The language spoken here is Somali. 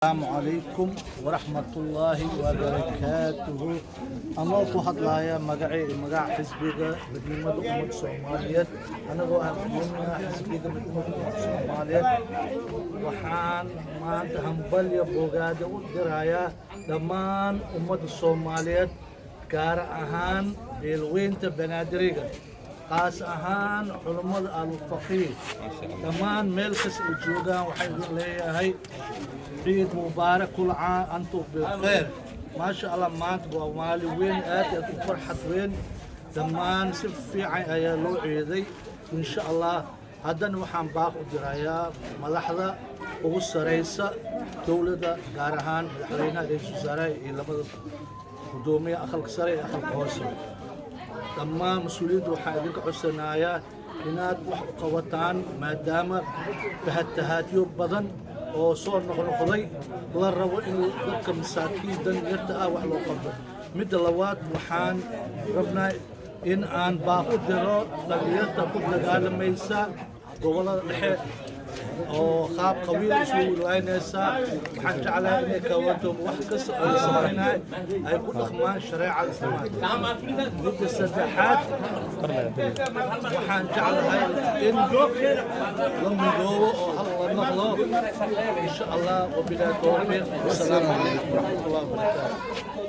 السلام عليكم ورحمة الله وبركاته. أنا ku hadlaya magaca xisbiga midnimada ummadda Soomaaliyeed anagoo ah gudoomiyaha xisbiga midnimada ummadda Soomaaliyeed waxaan maanta hambalyo bogaada u dirayaa dhammaan ummadda Soomaaliyeed gaar ahaan beelweynta Banaadiriga qaas ahaan culimada al-faqiih dhammaan meel kasta ay joogaan waxay leeyahay عيد مبارك كل عام أنتم بخير ما شاء الله مانت ومالي وين آتي فرحة وين زمان سف في عيا لو عيدي إن شاء الله هذا نوحان باقو درايا ملاحظة وغسريسة دولة قارهان مدحرينا رئيس وزراء إلى مدى قدومية أخلق سري أخلق هوسي تمام مسؤولية وحايدك عسنايا إناد قوتان ما دام بهالتهاتيو بدن oo soo noqnoqday la rabo in dadka masaakiinta yarta ah wax loo qabto mid labaad waxaan rabnaa in aan baaqo diro dhalinyarta ku dagaalamaysa gobolada dhexe oo qaab qabiil isu laynaysa waxaan jeclahay inay ka wado wax kasta oo sameynay ay ku dhaqmaan shareecada islaamka midda saddexaad waxaan jeclahay in la midoobo oo hal la noqdo إن شاء الله وبلا توفيق والسلام عليكم ورحمة الله وبركاته.